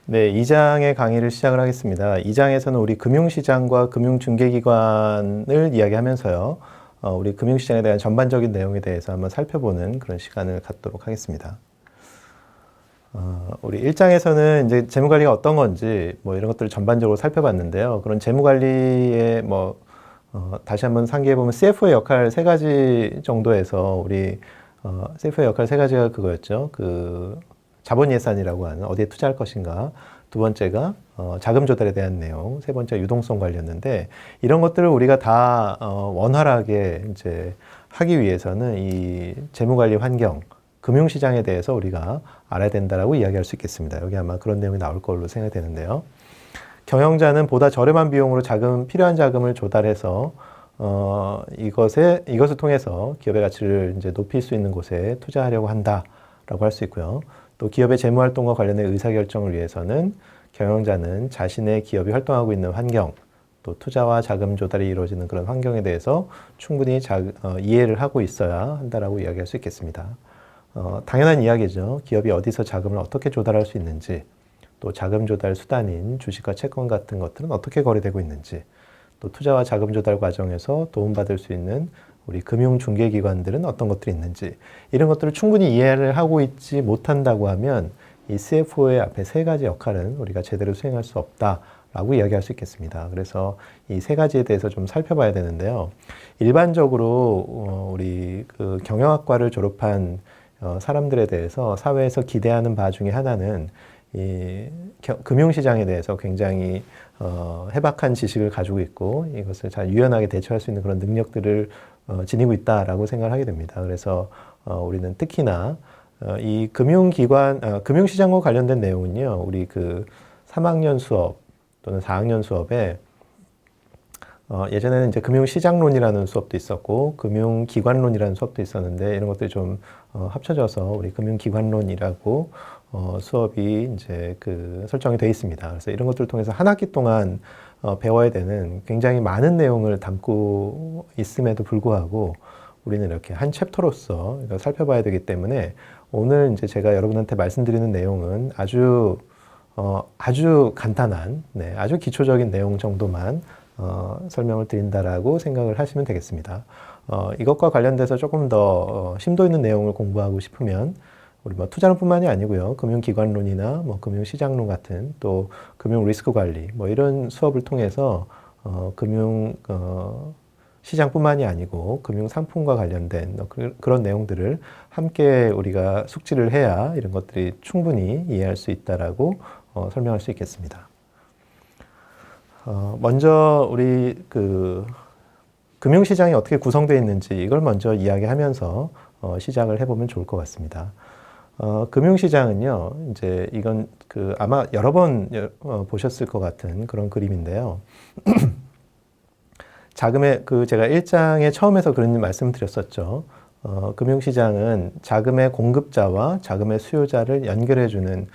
네, 2장의 강의를 시작을 하겠습니다. 2장에서는 우리 금융시장과 금융중개기관을 이야기하면서요, 우리 금융시장에 대한 전반적인 내용에 대해서 한번 살펴보는 그런 시간을 갖도록 하겠습니다. 우리 1장에서는 이제 재무관리가 어떤 건지 뭐 이런 것들을 전반적으로 살펴봤는데요. 그런 재무관리의 다시 한번 상기해보면 CFO의 역할 세 가지 정도에서 우리 CFO의 역할 세 가지가 그거였죠. 자본 예산이라고 하는 어디에 투자할 것인가. 두 번째가 자금 조달에 대한 내용. 세 번째 유동성 관리였는데 이런 것들을 우리가 다 원활하게 이제 하기 위해서는 이 재무관리 환경, 금융시장에 대해서 우리가 알아야 된다라고 이야기할 수 있겠습니다. 여기 아마 그런 내용이 나올 걸로 생각되는데요. 경영자는 보다 저렴한 비용으로 필요한 자금을 조달해서 이것을 통해서 기업의 가치를 이제 높일 수 있는 곳에 투자하려고 한다라고 할 수 있고요. 또 기업의 재무 활동과 관련된 의사결정을 위해서는 경영자는 자신의 기업이 활동하고 있는 환경, 또 투자와 자금 조달이 이루어지는 그런 환경에 대해서 충분히 이해를 하고 있어야 한다라고 이야기할 수 있겠습니다. 당연한 이야기죠. 기업이 어디서 자금을 어떻게 조달할 수 있는지, 또 자금 조달 수단인 주식과 채권 같은 것들은 어떻게 거래되고 있는지, 또 투자와 자금 조달 과정에서 도움받을 수 있는 우리 금융중개기관들은 어떤 것들이 있는지, 이런 것들을 충분히 이해를 하고 있지 못한다고 하면 이 CFO의 앞에 세 가지 역할은 우리가 제대로 수행할 수 없다라고 이야기할 수 있겠습니다. 그래서 이 세 가지에 대해서 좀 살펴봐야 되는데요. 일반적으로 우리 경영학과를 졸업한 사람들에 대해서 사회에서 기대하는 바 중에 하나는 이 금융시장에 대해서 굉장히 해박한 지식을 가지고 있고 이것을 잘 유연하게 대처할 수 있는 그런 능력들을 지니고 있다라고 생각을 하게 됩니다. 그래서 우리는 특히나 이 금융시장과 관련된 내용은요, 우리 3학년 수업 또는 4학년 수업에 예전에는 이제 금융시장론이라는 수업도 있었고 금융기관론이라는 수업도 있었는데 이런 것들이 좀 합쳐져서 우리 금융기관론이라고 수업이 이제 설정이 되어 있습니다. 그래서 이런 것들을 통해서 한 학기 동안 배워야 되는 굉장히 많은 내용을 담고 있음에도 불구하고 우리는 이렇게 한 챕터로서 살펴봐야 되기 때문에 오늘 이제 제가 여러분한테 말씀드리는 내용은 아주 간단한, 아주 기초적인 내용 정도만 설명을 드린다라고 생각을 하시면 되겠습니다. 이것과 관련돼서 조금 더 심도 있는 내용을 공부하고 싶으면 우리 투자론뿐만이 아니고요, 금융기관론이나 금융시장론 같은 또 금융 리스크 관리 이런 수업을 통해서 시장뿐만이 아니고 금융 상품과 관련된 그런 내용들을 함께 우리가 숙지를 해야 이런 것들이 충분히 이해할 수 있다라고 설명할 수 있겠습니다. 먼저 우리 금융시장이 어떻게 구성되어 있는지 이걸 먼저 이야기하면서 시작을 해보면 좋을 것 같습니다. 금융시장은요, 이제 이건 아마 여러 번 보셨을 것 같은 그런 그림인데요. 제가 1장에 처음에서 그런 말씀을 드렸었죠. 금융시장은 자금의 공급자와 자금의 수요자를 연결해주는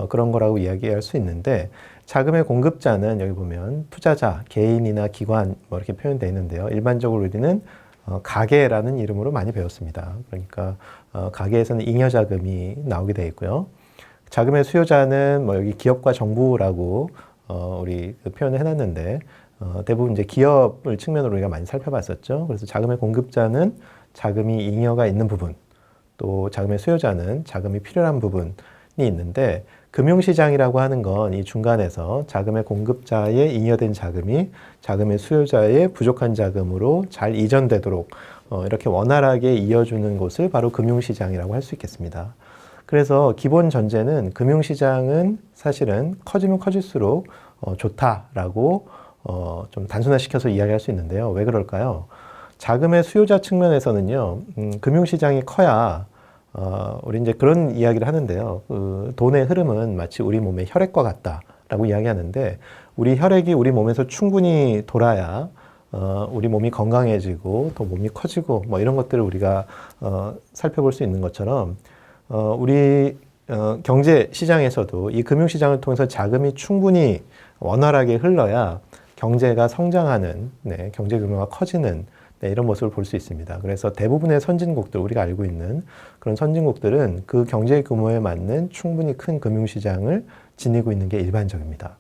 그런 거라고 이야기할 수 있는데, 자금의 공급자는 여기 보면 투자자, 개인이나 기관 이렇게 표현되어 있는데요. 일반적으로 우리는 가계라는 이름으로 많이 배웠습니다. 그러니까 가계에서는 잉여자금이 나오게 되어 있고요. 자금의 수요자는 여기 기업과 정부라고 우리 표현을 해놨는데 대부분 이제 기업을 측면으로 우리가 많이 살펴봤었죠. 그래서 자금의 공급자는 자금이 잉여가 있는 부분, 또 자금의 수요자는 자금이 필요한 부분이 있는데, 금융시장이라고 하는 건 이 중간에서 자금의 공급자의 잉여된 자금이 자금의 수요자의 부족한 자금으로 잘 이전되도록 이렇게 원활하게 이어주는 곳을 바로 금융시장이라고 할 수 있겠습니다. 그래서 기본 전제는 금융시장은 사실은 커지면 커질수록 좋다라고 좀 단순화시켜서 이야기할 수 있는데요. 왜 그럴까요? 자금의 수요자 측면에서는요, 금융시장이 커야 우리 이제 그런 이야기를 하는데요. 돈의 흐름은 마치 우리 몸의 혈액과 같다라고 이야기하는데, 우리 혈액이 우리 몸에서 충분히 돌아야 우리 몸이 건강해지고 또 몸이 커지고 이런 것들을 우리가 살펴볼 수 있는 것처럼 우리 경제 시장에서도 이 금융시장을 통해서 자금이 충분히 원활하게 흘러야 경제가 성장하는, 경제 규모가 커지는 네, 이런 모습을 볼 수 있습니다. 그래서 대부분의 선진국들, 우리가 알고 있는 그런 선진국들은 그 경제 규모에 맞는 충분히 큰 금융시장을 지니고 있는 게 일반적입니다.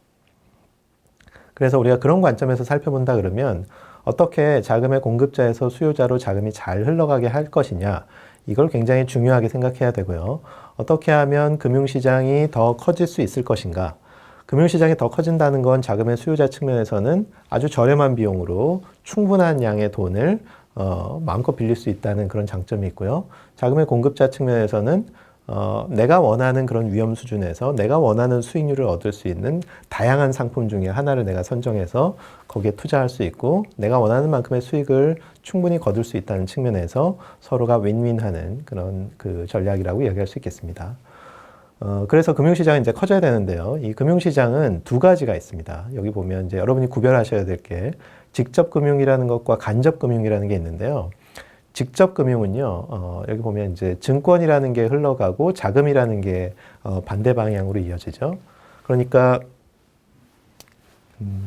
그래서 우리가 그런 관점에서 살펴본다 그러면 어떻게 자금의 공급자에서 수요자로 자금이 잘 흘러가게 할 것이냐, 이걸 굉장히 중요하게 생각해야 되고요. 어떻게 하면 금융시장이 더 커질 수 있을 것인가. 금융시장이 더 커진다는 건 자금의 수요자 측면에서는 아주 저렴한 비용으로 충분한 양의 돈을 마음껏 빌릴 수 있다는 그런 장점이 있고요. 자금의 공급자 측면에서는 내가 원하는 그런 위험 수준에서 내가 원하는 수익률을 얻을 수 있는 다양한 상품 중에 하나를 내가 선정해서 거기에 투자할 수 있고 내가 원하는 만큼의 수익을 충분히 거둘 수 있다는 측면에서 서로가 윈윈하는 그런 그 전략이라고 이야기할 수 있겠습니다. 그래서 금융시장은 이제 커져야 되는데요. 이 금융시장은 두 가지가 있습니다. 여기 보면 이제 여러분이 구별하셔야 될 게 직접 금융이라는 것과 간접 금융이라는 게 있는데요. 직접 금융은요, 여기 보면 이제 증권이라는 게 흘러가고 자금이라는 게 반대 방향으로 이어지죠. 그러니까,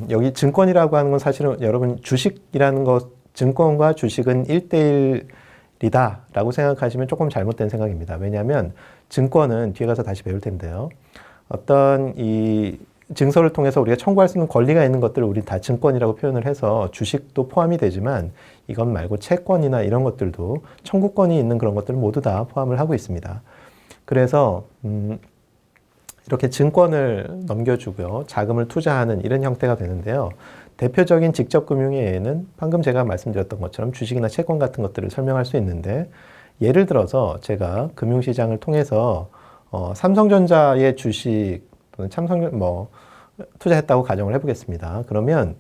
여기 증권이라고 하는 건 사실은 여러분 주식이라는 것, 증권과 주식은 1대1이다 라고 생각하시면 조금 잘못된 생각입니다. 왜냐하면 증권은 뒤에 가서 다시 배울 텐데요. 어떤 이 증서를 통해서 우리가 청구할 수 있는 권리가 있는 것들을 우리 다 증권이라고 표현을 해서 주식도 포함이 되지만 이것 말고 채권이나 이런 것들도 청구권이 있는 그런 것들을 모두 다 포함을 하고 있습니다. 그래서 이렇게 증권을 넘겨주고요. 자금을 투자하는 이런 형태가 되는데요. 대표적인 직접 금융의 예는 방금 제가 말씀드렸던 것처럼 주식이나 채권 같은 것들을 설명할 수 있는데 예를 들어서 제가 금융시장을 통해서 삼성전자의 주식 또는 투자했다고 가정을 해보겠습니다. 그러면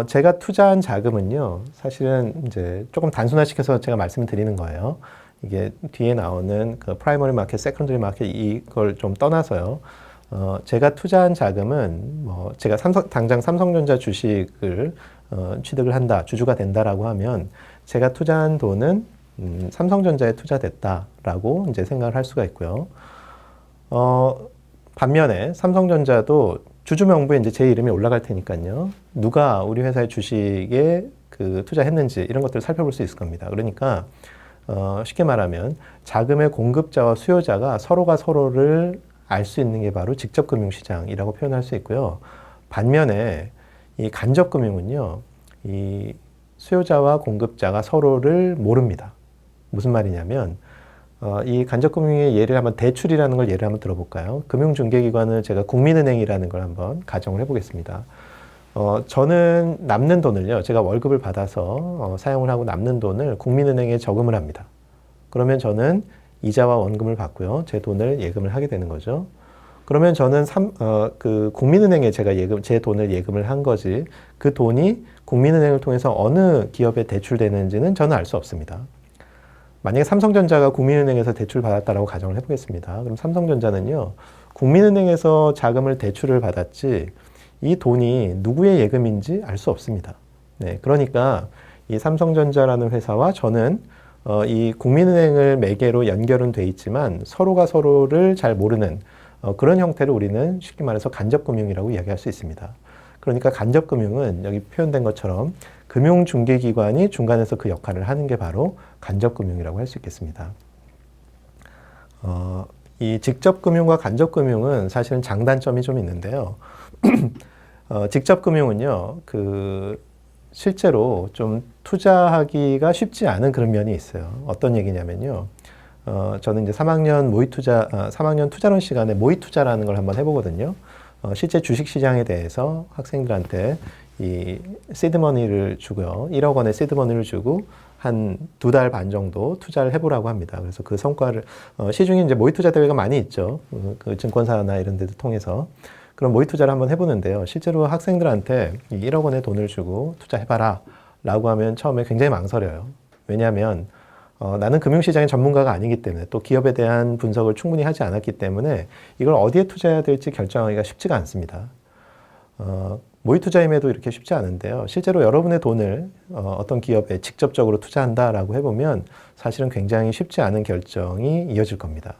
제가 투자한 자금은요, 사실은 이제 조금 단순화시켜서 제가 말씀을 드리는 거예요. 이게 뒤에 나오는 그 프라이머리 마켓, 세컨더리 마켓 이걸 좀 떠나서요. 제가 투자한 자금은 제가 당장 삼성전자 주식을 취득을 한다, 주주가 된다라고 하면 제가 투자한 돈은 삼성전자에 투자됐다라고 이제 생각을 할 수가 있고요. 반면에 삼성전자도 주주 명부에 이제 제 이름이 올라갈 테니까요. 누가 우리 회사의 주식에 그 투자했는지 이런 것들을 살펴볼 수 있을 겁니다. 그러니까 쉽게 말하면 자금의 공급자와 수요자가 서로가 서로를 알 수 있는 게 바로 직접 금융시장이라고 표현할 수 있고요. 반면에 이 간접 금융은요, 이 수요자와 공급자가 서로를 모릅니다. 무슨 말이냐면 이 간접금융의 예를 한번 대출이라는 걸 예를 한번 들어볼까요? 금융중개기관을 제가 국민은행이라는 걸 한번 가정을 해보겠습니다. 저는 남는 돈을요, 제가 월급을 받아서 사용을 하고 남는 돈을 국민은행에 저금을 합니다. 그러면 저는 이자와 원금을 받고요, 제 돈을 예금을 하게 되는 거죠. 그러면 저는 그 국민은행에 제 돈을 예금을 한 거지, 그 돈이 국민은행을 통해서 어느 기업에 대출되는지는 저는 알 수 없습니다. 만약에 삼성전자가 국민은행에서 대출을 받았다라고 가정을 해보겠습니다. 그럼 삼성전자는요, 국민은행에서 자금을 대출을 받았지 이 돈이 누구의 예금인지 알 수 없습니다. 네, 그러니까 이 삼성전자라는 회사와 저는 이 국민은행을 매개로 연결은 돼 있지만 서로가 서로를 잘 모르는 그런 형태를 우리는 쉽게 말해서 간접금융이라고 이야기할 수 있습니다. 그러니까 간접금융은 여기 표현된 것처럼 금융중개기관이 중간에서 그 역할을 하는 게 바로 간접금융이라고 할 수 있겠습니다. 이 직접금융과 간접금융은 사실은 장단점이 좀 있는데요. 직접금융은요, 실제로 좀 투자하기가 쉽지 않은 그런 면이 있어요. 어떤 얘기냐면요. 저는 이제 3학년 투자론 시간에 모의투자라는 걸 한번 해보거든요. 실제 주식시장에 대해서 학생들한테 이 시드머니를 주고요. 1억 원의 시드머니를 주고 한 2달 반 정도 투자를 해보라고 합니다. 그래서 그 성과를, 시중에 이제 모의투자 대회가 많이 있죠. 그 증권사나 이런 데도 통해서. 그런 모의투자를 한번 해보는데요. 실제로 학생들한테 이 1억 원의 돈을 주고 투자해봐라 라고 하면 처음에 굉장히 망설여요. 왜냐하면 나는 금융시장의 전문가가 아니기 때문에 또 기업에 대한 분석을 충분히 하지 않았기 때문에 이걸 어디에 투자해야 될지 결정하기가 쉽지가 않습니다. 모의투자임에도 이렇게 쉽지 않은데요. 실제로 여러분의 돈을 어떤 기업에 직접적으로 투자한다라고 해보면 사실은 굉장히 쉽지 않은 결정이 이어질 겁니다.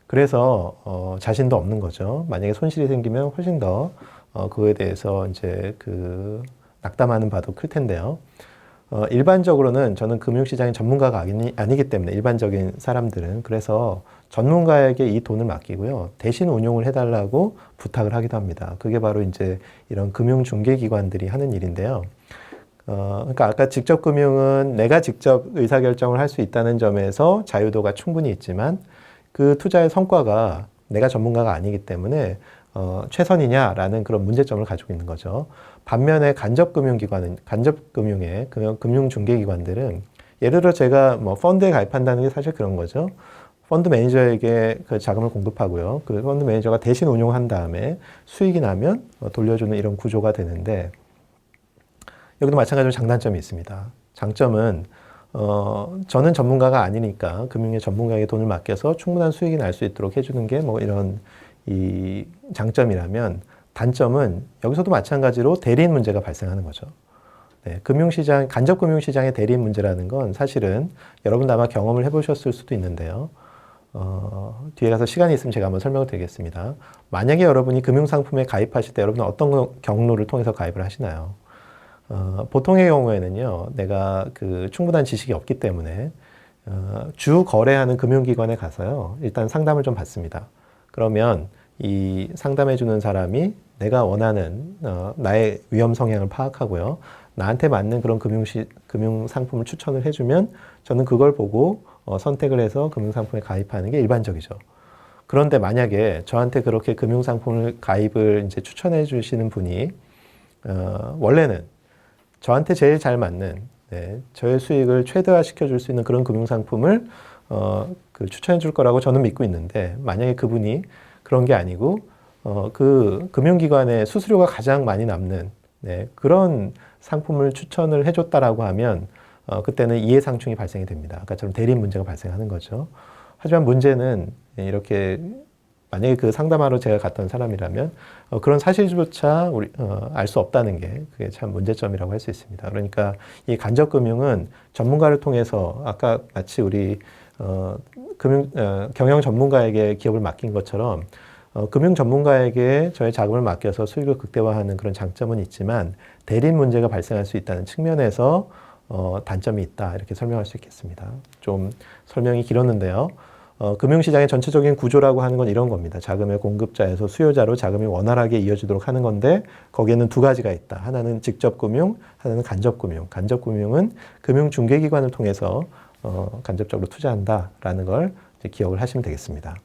그래서 자신도 없는 거죠. 만약에 손실이 생기면 훨씬 더 그거에 대해서 이제 낙담하는 바도 클 텐데요. 일반적으로는 저는 금융시장의 전문가가 아니기 때문에 일반적인 사람들은 그래서 전문가에게 이 돈을 맡기고요. 대신 운용을 해달라고 부탁을 하기도 합니다. 그게 바로 이제 이런 금융중개기관들이 하는 일인데요. 그러니까 아까 직접 금융은 내가 직접 의사결정을 할 수 있다는 점에서 자유도가 충분히 있지만 그 투자의 성과가 내가 전문가가 아니기 때문에 최선이냐라는 그런 문제점을 가지고 있는 거죠. 반면에 간접금융의 금융중개기관들은 예를 들어 제가 뭐 펀드에 가입한다는 게 사실 그런 거죠. 펀드 매니저에게 그 자금을 공급하고요. 그 펀드 매니저가 대신 운용한 다음에 수익이 나면 돌려주는 이런 구조가 되는데 여기도 마찬가지로 장단점이 있습니다. 장점은 저는 전문가가 아니니까 금융의 전문가에게 돈을 맡겨서 충분한 수익이 날 수 있도록 해주는 게 뭐 이런 이 장점이라면 단점은 여기서도 마찬가지로 대리인 문제가 발생하는 거죠. 네, 간접금융시장의 대리인 문제라는 건 사실은 여러분도 아마 경험을 해보셨을 수도 있는데요. 뒤에 가서 시간이 있으면 제가 한번 설명을 드리겠습니다. 만약에 여러분이 금융상품에 가입하실 때 여러분은 어떤 경로를 통해서 가입을 하시나요? 보통의 경우에는요, 내가 그 충분한 지식이 없기 때문에 주 거래하는 금융기관에 가서요, 일단 상담을 좀 받습니다. 그러면 이 상담해주는 사람이 내가 원하는 나의 위험 성향을 파악하고요, 나한테 맞는 그런 금융상품을 추천을 해주면 저는 그걸 보고 선택을 해서 금융상품에 가입하는 게 일반적이죠. 그런데 만약에 저한테 그렇게 금융상품을 가입을 이제 추천해 주시는 분이 원래는 저한테 제일 잘 맞는 저의 수익을 최대화시켜 줄 수 있는 그런 금융상품을 추천해 줄 거라고 저는 믿고 있는데 만약에 그분이 그런 게 아니고 그 금융기관의 수수료가 가장 많이 남는 그런 상품을 추천을 해줬다라고 하면 그때는 이해상충이 발생이 됩니다. 아까처럼 대리인 문제가 발생하는 거죠. 하지만 문제는 이렇게 만약에 그 상담하러 제가 갔던 사람이라면 그런 사실조차 알 수 없다는 게 그게 참 문제점이라고 할 수 있습니다. 그러니까 이 간접금융은 전문가를 통해서 아까 마치 우리 경영 전문가에게 기업을 맡긴 것처럼 금융 전문가에게 저의 자금을 맡겨서 수익을 극대화하는 그런 장점은 있지만 대리인 문제가 발생할 수 있다는 측면에서 단점이 있다 이렇게 설명할 수 있겠습니다. 좀 설명이 길었는데요. 금융시장의 전체적인 구조라고 하는 건 이런 겁니다. 자금의 공급자에서 수요자로 자금이 원활하게 이어지도록 하는 건데 거기에는 두 가지가 있다. 하나는 직접금융, 하나는 간접금융. 간접금융은 금융중개기관을 통해서 간접적으로 투자한다라는 걸 이제 기억을 하시면 되겠습니다.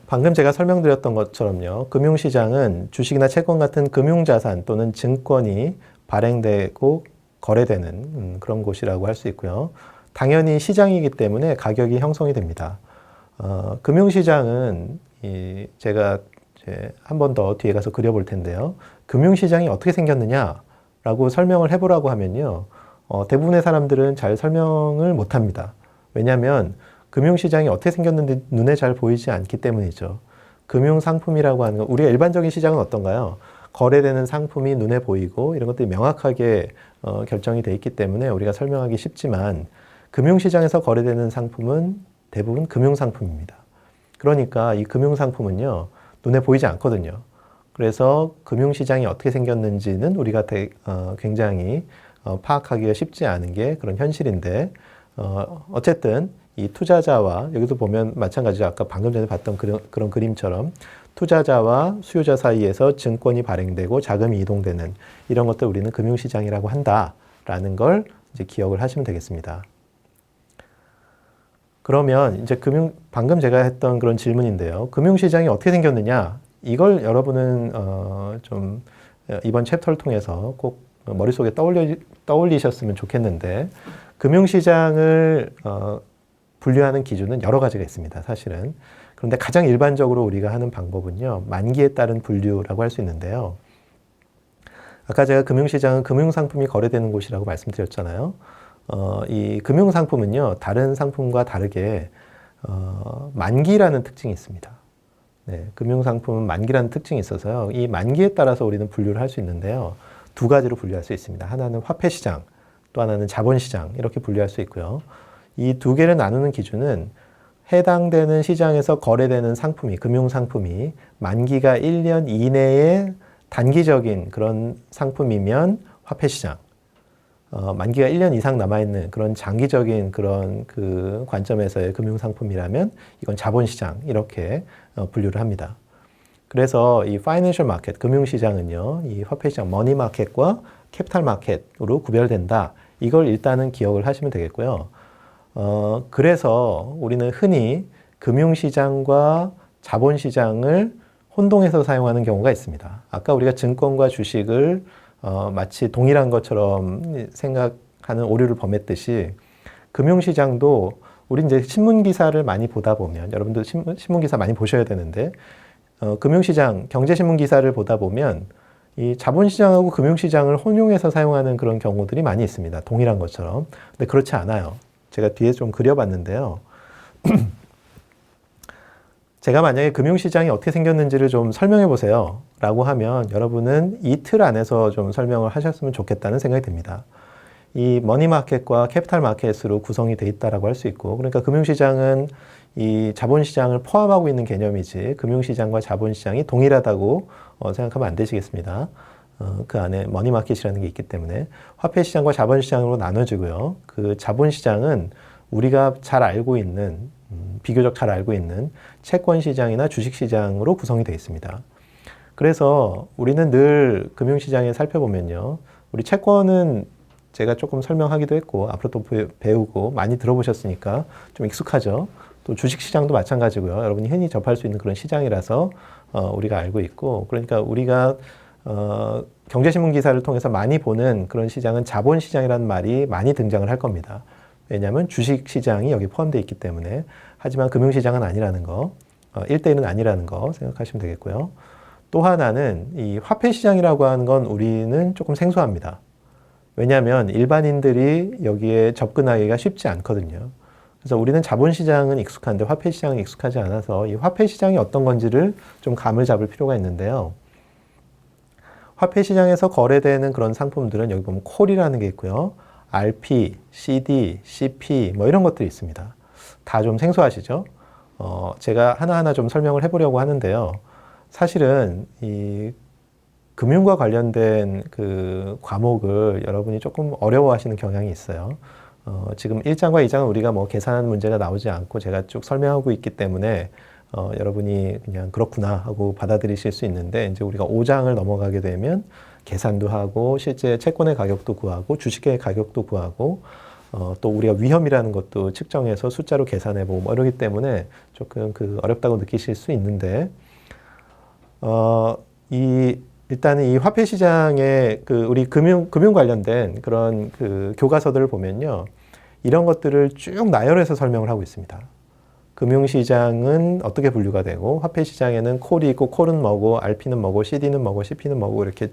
방금 제가 설명드렸던 것처럼요. 금융시장은 주식이나 채권 같은 금융자산 또는 증권이 발행되고 거래되는 그런 곳이라고 할 수 있고요. 당연히 시장이기 때문에 가격이 형성이 됩니다. 금융시장은 제가 한 번 더 뒤에 가서 그려볼 텐데요. 금융시장이 어떻게 생겼느냐라고 설명을 해보라고 하면요. 대부분의 사람들은 잘 설명을 못합니다. 왜냐하면 금융시장이 어떻게 생겼는지 눈에 잘 보이지 않기 때문이죠. 금융상품이라고 하는 거, 우리가 일반적인 시장은 어떤가요? 거래되는 상품이 눈에 보이고 이런 것들이 명확하게 결정이 돼 있기 때문에 우리가 설명하기 쉽지만 금융시장에서 거래되는 상품은 대부분 금융상품입니다. 그러니까 이 금융상품은요, 눈에 보이지 않거든요. 그래서 금융시장이 어떻게 생겼는지는 우리가 굉장히 파악하기가 쉽지 않은 게 그런 현실인데, 어쨌든 이 투자자와, 여기도 보면 마찬가지로 아까 방금 전에 봤던 그런 그림처럼 투자자와 수요자 사이에서 증권이 발행되고 자금이 이동되는 이런 것들 우리는 금융시장이라고 한다라는 걸 이제 기억을 하시면 되겠습니다. 그러면 이제 방금 제가 했던 그런 질문인데요. 금융시장이 어떻게 생겼느냐? 이걸 여러분은 좀 이번 챕터를 통해서 꼭 머릿속에 떠올리셨으면 좋겠는데, 금융시장을 분류하는 기준은 여러 가지가 있습니다, 사실은. 그런데 가장 일반적으로 우리가 하는 방법은요, 만기에 따른 분류라고 할 수 있는데요. 아까 제가 금융시장은 금융상품이 거래되는 곳이라고 말씀드렸잖아요. 이 금융상품은요, 다른 상품과 다르게 만기라는 특징이 있습니다. 네, 금융상품은 만기라는 특징이 있어서요. 이 만기에 따라서 우리는 분류를 할 수 있는데요. 두 가지로 분류할 수 있습니다. 하나는 화폐시장, 또 하나는 자본시장 이렇게 분류할 수 있고요. 이 두 개를 나누는 기준은 해당되는 시장에서 거래되는 상품이, 금융상품이 만기가 1년 이내에 단기적인 그런 상품이면 화폐 시장, 만기가 1년 이상 남아있는 그런 장기적인 그런 그 관점에서의 금융상품이라면 이건 자본시장 이렇게 분류를 합니다. 그래서 이 파이낸셜 마켓, 금융시장은요, 이 화폐시장, 머니 마켓과 캐피탈 마켓으로 구별된다. 이걸 일단은 기억을 하시면 되겠고요. 그래서 우리는 흔히 금융시장과 자본시장을 혼동해서 사용하는 경우가 있습니다. 아까 우리가 증권과 주식을 마치 동일한 것처럼 생각하는 오류를 범했듯이 금융시장도 우리 이제 신문기사를 많이 보다 보면 여러분도 신문기사 많이 보셔야 되는데 금융시장, 경제신문기사를 보다 보면 이 자본시장하고 금융시장을 혼용해서 사용하는 그런 경우들이 많이 있습니다. 동일한 것처럼. 근데 그렇지 않아요. 제가 뒤에 좀 그려봤는데요. 제가 만약에 금융시장이 어떻게 생겼는지를 좀 설명해 보세요 라고 하면 여러분은 이 틀 안에서 좀 설명을 하셨으면 좋겠다는 생각이 듭니다. 이 머니마켓과 캐피탈마켓으로 구성이 되어 있다고 할 수 있고, 그러니까 금융시장은 이 자본시장을 포함하고 있는 개념이지 금융시장과 자본시장이 동일하다고 생각하면 안 되시겠습니다. 그 안에 머니마켓이라는 게 있기 때문에 화폐시장과 자본시장으로 나눠지고요. 그 자본시장은 우리가 잘 알고 있는 비교적 잘 알고 있는 채권시장이나 주식시장으로 구성이 되어 있습니다. 그래서 우리는 늘 금융시장에 살펴보면요. 우리 채권은 제가 조금 설명하기도 했고 앞으로 또 배우고 많이 들어보셨으니까 좀 익숙하죠. 또 주식시장도 마찬가지고요. 여러분이 흔히 접할 수 있는 그런 시장이라서 우리가 알고 있고, 그러니까 우리가 경제신문 기사를 통해서 많이 보는 그런 시장은 자본시장이라는 말이 많이 등장을 할 겁니다. 왜냐하면 주식시장이 여기 포함되어 있기 때문에. 하지만 금융시장은 아니라는 거, 1대1은 아니라는 거 생각하시면 되겠고요. 또 하나는 이 화폐시장이라고 하는 건 우리는 조금 생소합니다. 왜냐하면 일반인들이 여기에 접근하기가 쉽지 않거든요. 그래서 우리는 자본시장은 익숙한데 화폐시장은 익숙하지 않아서 이 화폐시장이 어떤 건지를 좀 감을 잡을 필요가 있는데요. 화폐시장에서 거래되는 그런 상품들은 여기 보면 콜이라는 게 있고요. RP, CD, CP 뭐 이런 것들이 있습니다. 다 좀 생소하시죠? 제가 하나하나 좀 설명을 해보려고 하는데요. 사실은 이 금융과 관련된 그 과목을 여러분이 조금 어려워하시는 경향이 있어요. 지금 1장과 2장은 우리가 뭐 계산 문제가 나오지 않고 제가 쭉 설명하고 있기 때문에 여러분이 그냥 그렇구나 하고 받아들이실 수 있는데, 이제 우리가 5장을 넘어가게 되면 계산도 하고 실제 채권의 가격도 구하고 주식의 가격도 구하고 또 우리가 위험이라는 것도 측정해서 숫자로 계산해보고 뭐 이러기 때문에 조금 어렵다고 느끼실 수 있는데, 일단은 이 화폐 시장에 우리 금융 관련된 그런 교과서들을 보면요. 이런 것들을 쭉 나열해서 설명을 하고 있습니다. 금융시장은 어떻게 분류가 되고, 화폐시장에는 콜이 있고, 콜은 뭐고, RP는 뭐고, CD는 뭐고, CP는 뭐고, 이렇게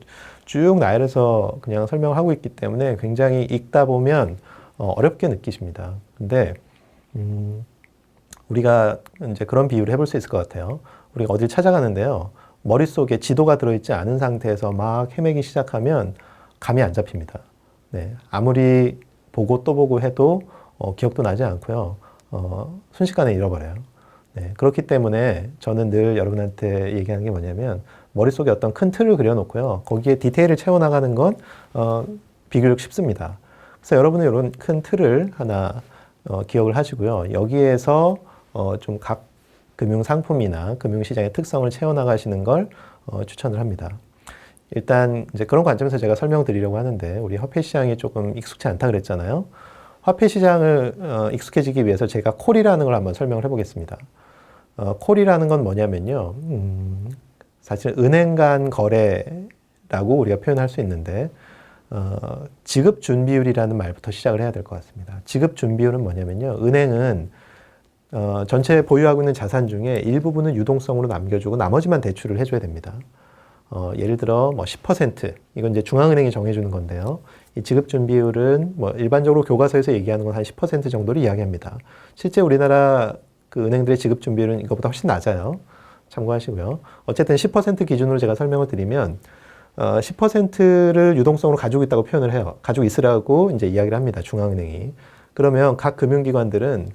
쭉 나열해서 그냥 설명을 하고 있기 때문에 굉장히 읽다 보면 어렵게 느끼십니다. 근데, 우리가 이제 그런 비유를 해볼 수 있을 것 같아요. 우리가 어딜 찾아가는데요. 머릿속에 지도가 들어있지 않은 상태에서 막 헤매기 시작하면 감이 안 잡힙니다. 네, 아무리 보고 또 보고 해도 기억도 나지 않고요. 순식간에 잃어버려요. 네, 그렇기 때문에 저는 늘 여러분한테 얘기하는 게 뭐냐면 머릿속에 어떤 큰 틀을 그려놓고요. 거기에 디테일을 채워나가는 건 비교적 쉽습니다. 그래서 여러분은 이런 큰 틀을 하나 기억을 하시고요. 여기에서 좀 각 금융상품이나 금융시장의 특성을 채워나가시는 걸 추천을 합니다. 일단 이제 그런 관점에서 제가 설명드리려고 하는데, 우리 화폐시장이 조금 익숙치 않다 그랬잖아요. 화폐시장을 익숙해지기 위해서 제가 콜이라는 걸 한번 설명을 해보겠습니다. 콜이라는 건 뭐냐면요. 사실 은행 간 거래라고 우리가 표현할 수 있는데, 지급준비율이라는 말부터 시작을 해야 될 것 같습니다. 지급준비율은 뭐냐면요. 은행은 전체 보유하고 있는 자산 중에 일부분은 유동성으로 남겨주고 나머지만 대출을 해줘야 됩니다. 예를 들어 뭐 10%, 이건 이제 중앙은행이 정해주는 건데요. 이 지급준비율은 뭐 일반적으로 교과서에서 얘기하는 건 한 10% 정도를 이야기합니다. 실제 우리나라 은행들의 지급준비율은 이것보다 훨씬 낮아요. 참고하시고요. 어쨌든 10% 기준으로 제가 설명을 드리면 10%를 유동성으로 가지고 있다고 표현을 해요. 가지고 있으라고 이제 이야기를 합니다. 중앙은행이. 그러면 각 금융기관들은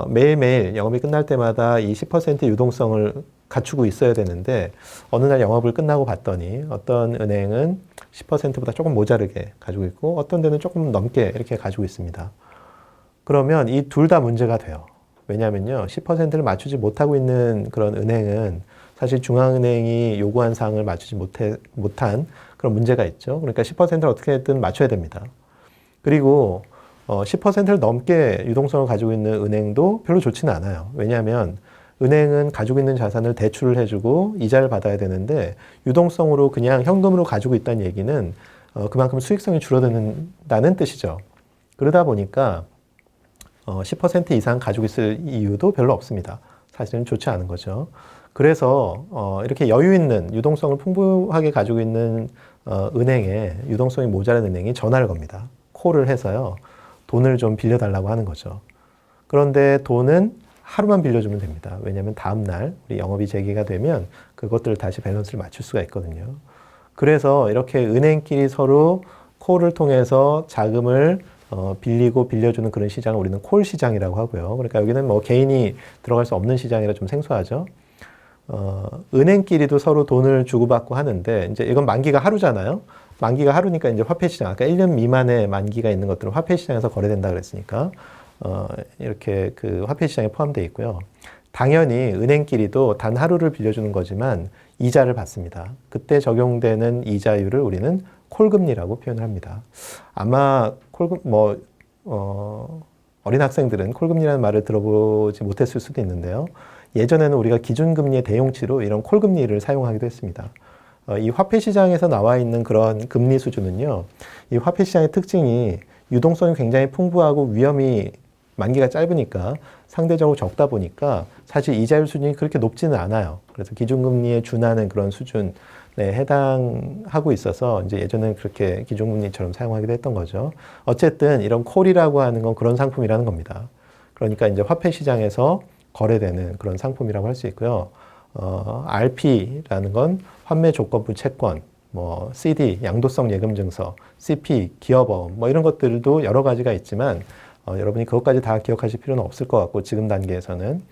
매일매일 영업이 끝날 때마다 이 10% 유동성을 갖추고 있어야 되는데 어느 날 영업을 끝나고 봤더니 어떤 은행은 10%보다 조금 모자르게 가지고 있고 어떤 데는 조금 넘게 이렇게 가지고 있습니다. 그러면 이 둘 다 문제가 돼요. 왜냐하면요, 10%를 맞추지 못하고 있는 그런 은행은 사실 중앙은행이 요구한 사항을 맞추지 못한 그런 문제가 있죠. 그러니까 10%를 어떻게든 맞춰야 됩니다. 그리고 10%를 넘게 유동성을 가지고 있는 은행도 별로 좋지는 않아요. 왜냐하면 은행은 가지고 있는 자산을 대출을 해주고 이자를 받아야 되는데 유동성으로 그냥 현금으로 가지고 있다는 얘기는 그만큼 수익성이 줄어든다는 뜻이죠. 그러다 보니까 10% 이상 가지고 있을 이유도 별로 없습니다. 사실은 좋지 않은 거죠. 그래서 이렇게 여유 있는 유동성을 풍부하게 가지고 있는 은행에 유동성이 모자란 은행이 전화를 겁니다. 콜을 해서요. 돈을 좀 빌려달라고 하는 거죠. 그런데 돈은 하루만 빌려주면 됩니다. 왜냐하면 다음날 우리 영업이 재개가 되면 그것들을 다시 밸런스를 맞출 수가 있거든요. 그래서 이렇게 은행끼리 서로 콜을 통해서 자금을 빌리고 빌려주는 그런 시장을 우리는 콜 시장이라고 하고요. 그러니까 여기는 뭐 개인이 들어갈 수 없는 시장이라 좀 생소하죠. 은행끼리도 서로 돈을 주고받고 하는데 이제 이건 만기가 하루잖아요. 만기가 하루니까 이제 화폐 시장, 아까 1년 미만의 만기가 있는 것들은 화폐 시장에서 거래된다 그랬으니까 이렇게 그 화폐 시장에 포함되어 있고요. 당연히 은행끼리도 단 하루를 빌려주는 거지만 이자를 받습니다. 그때 적용되는 이자율을 우리는 콜금리라고 표현을 합니다. 아마 어린 학생들은 콜금리라는 말을 들어보지 못했을 수도 있는데요. 예전에는 우리가 기준금리의 대용치로 이런 콜금리를 사용하기도 했습니다. 이 화폐 시장에서 나와 있는 그런 금리 수준은요, 이 화폐 시장의 특징이 유동성이 굉장히 풍부하고 위험이 만기가 짧으니까 상대적으로 적다 보니까 사실 이자율 수준이 그렇게 높지는 않아요. 그래서 기준금리에 준하는 그런 수준에 해당하고 있어서 이제 예전에는 그렇게 기준금리처럼 사용하기도 했던 거죠. 어쨌든 이런 콜이라고 하는 건 그런 상품이라는 겁니다. 그러니까 이제 화폐 시장에서 거래되는 그런 상품이라고 할 수 있고요. RP라는 건 환매 조건부 채권, 뭐 CD, 양도성 예금 증서, CP, 기업어음, 뭐 이런 것들도 여러 가지가 있지만 여러분이 그것까지 다 기억하실 필요는 없을 것 같고 지금 단계에서는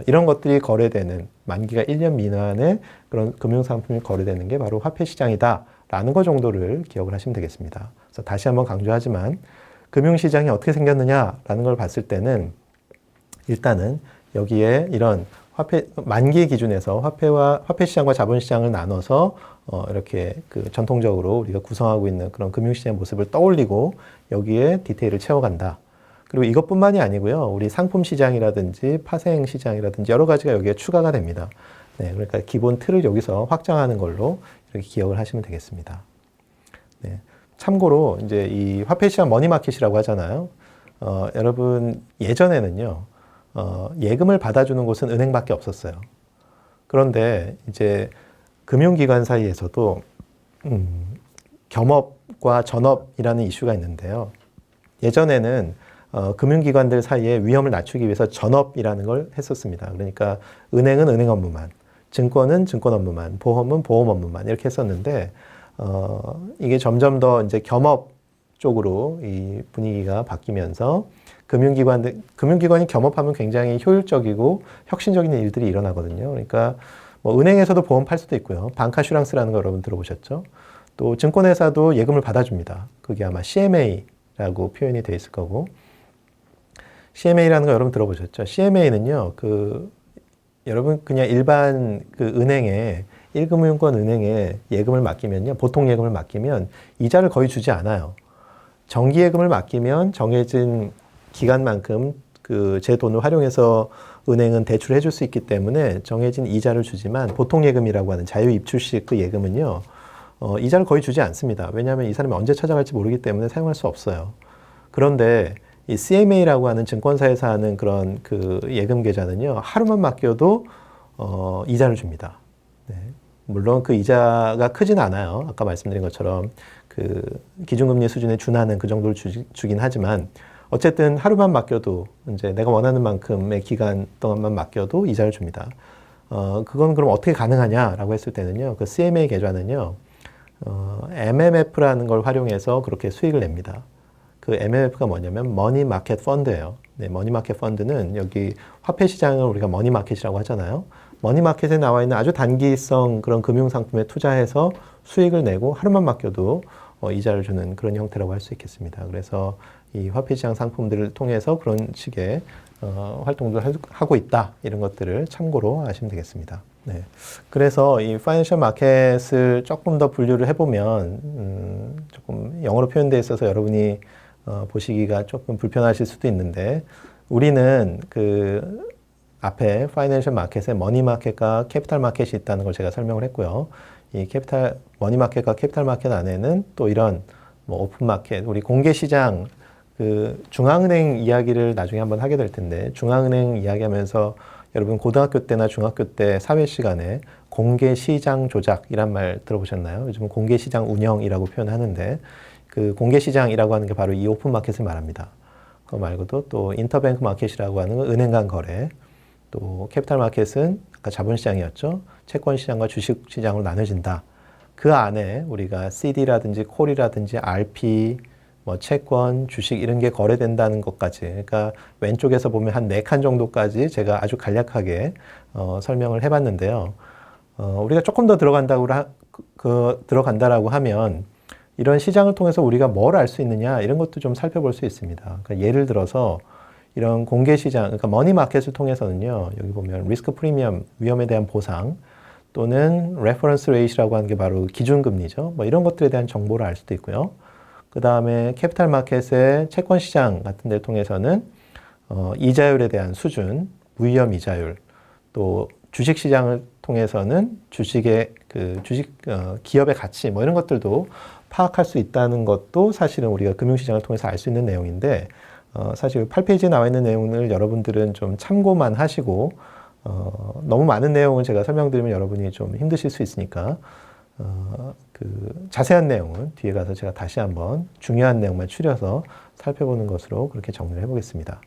이런 것들이 거래되는 만기가 1년 미만의 그런 금융상품이 거래되는 게 바로 화폐 시장이다라는 것 정도를 기억을 하시면 되겠습니다. 그래서 다시 한번 강조하지만 금융시장이 어떻게 생겼느냐라는 걸 봤을 때는 일단은 여기에 이런 화폐 만기 기준에서 화폐 시장과 자본 시장을 나눠서 이렇게 그 전통적으로 우리가 구성하고 있는 그런 금융시장의 모습을 떠올리고 여기에 디테일을 채워간다. 그리고 이것뿐만이 아니고요. 우리 상품 시장이라든지 파생 시장이라든지 여러 가지가 여기에 추가가 됩니다. 네, 그러니까 기본 틀을 여기서 확장하는 걸로 이렇게 기억을 하시면 되겠습니다. 네, 참고로 이제 이 화폐 시장 머니마켓이라고 하잖아요. 여러분 예전에는요. 예금을 받아주는 곳은 은행밖에 없었어요. 그런데 이제 금융기관 사이에서도 겸업과 전업이라는 이슈가 있는데요. 예전에는 금융기관들 사이에 위험을 낮추기 위해서 전업이라는 걸 했었습니다. 그러니까 은행은 은행 업무만, 증권은 증권 업무만, 보험은 보험 업무만 이렇게 했었는데 이게 점점 더 이제 겸업 쪽으로 이 분위기가 바뀌면서 금융기관이 겸업하면 굉장히 효율적이고 혁신적인 일들이 일어나거든요. 그러니까 뭐 은행에서도 보험 팔 수도 있고요. 방카슈랑스라는 거 여러분 들어보셨죠? 또 증권회사도 예금을 받아줍니다. 그게 아마 CMA라고 표현이 돼 있을 거고. CMA라는 거 여러분 들어보셨죠? CMA는요, 여러분 그냥 일반 그 은행에 1금융권 은행에 예금을 맡기면요, 보통 예금을 맡기면 이자를 거의 주지 않아요. 정기예금을 맡기면 정해진 기간만큼 제 돈을 활용해서 은행은 대출을 해줄 수 있기 때문에 정해진 이자를 주지만 보통 예금이라고 하는 자유 입출식 그 예금은요, 이자를 거의 주지 않습니다. 왜냐하면 이 사람이 언제 찾아갈지 모르기 때문에 사용할 수 없어요. 그런데 이 CMA라고 하는 증권사에서 하는 그런 그 예금 계좌는요, 하루만 맡겨도 이자를 줍니다. 네. 물론 그 이자가 크진 않아요. 아까 말씀드린 것처럼 그 기준금리 수준에 준하는 그 정도를 주긴 하지만 어쨌든 하루만 맡겨도 이제 내가 원하는 만큼의 기간 동안만 맡겨도 이자를 줍니다. 그건 그럼 어떻게 가능하냐라고 했을 때는요, 그 CMA 계좌는요, MMF라는 걸 활용해서 그렇게 수익을 냅니다. 그 MMF가 뭐냐면 머니 마켓 펀드예요. 네, 머니 마켓 펀드는 여기 화폐 시장을 우리가 머니 마켓이라고 하잖아요. 머니 마켓에 나와 있는 아주 단기성 그런 금융 상품에 투자해서 수익을 내고 하루만 맡겨도 이자를 주는 그런 형태라고 할 수 있겠습니다. 그래서 이 화폐 시장 상품들을 통해서 그런 식의 활동도 하고 있다. 이런 것들을 참고로 하시면 되겠습니다. 네. 그래서 이 파이낸셜 마켓을 조금 더 분류를 해보면 조금 영어로 표현되어 있어서 여러분이 보시기가 조금 불편하실 수도 있는데 우리는 그 앞에 파이낸셜 마켓에 머니 마켓과 캐피탈 마켓이 있다는 걸 제가 설명을 했고요. 이 머니 마켓과 캐피탈 마켓 안에는 또 이런 뭐 오픈 마켓, 우리 공개 시장 그 중앙은행 이야기를 나중에 한번 하게 될 텐데 중앙은행 이야기하면서 여러분 고등학교 때나 중학교 때 사회 시간에 공개 시장 조작이란 말 들어보셨나요? 요즘은 공개 시장 운영이라고 표현하는데 그 공개 시장이라고 하는 게 바로 이 오픈 마켓을 말합니다. 그거 말고도 또 인터뱅크 마켓이라고 하는 건 은행 간 거래, 또 캐피탈 마켓은 아까 자본시장이었죠. 채권시장과 주식시장으로 나눠진다. 그 안에 우리가 CD라든지 콜이라든지 RP, 뭐 채권, 주식 이런 게 거래된다는 것까지, 그러니까 왼쪽에서 보면 한 4칸 정도까지 제가 아주 간략하게 설명을 해봤는데요. 우리가 조금 더 들어간다라고 하면 이런 시장을 통해서 우리가 뭘 알 수 있느냐 이런 것도 좀 살펴볼 수 있습니다. 그러니까 예를 들어서 이런 공개 시장, 그러니까 머니 마켓을 통해서는요, 여기 보면 리스크 프리미엄, 위험에 대한 보상, 또는 레퍼런스 레이시라고 하는 게 바로 기준금리죠. 뭐 이런 것들에 대한 정보를 알 수도 있고요. 그 다음에 캐피탈 마켓의 채권 시장 같은 데를 통해서는 이자율에 대한 수준, 무위험 이자율, 또 주식 시장을 통해서는 기업의 가치 뭐 이런 것들도 파악할 수 있다는 것도 사실은 우리가 금융시장을 통해서 알 수 있는 내용인데 사실 8페이지에 나와 있는 내용을 여러분들은 좀 참고만 하시고 너무 많은 내용을 제가 설명드리면 여러분이 좀 힘드실 수 있으니까 그 자세한 내용은 뒤에 가서 제가 다시 한번 중요한 내용만 추려서 살펴보는 것으로 그렇게 정리를 해보겠습니다.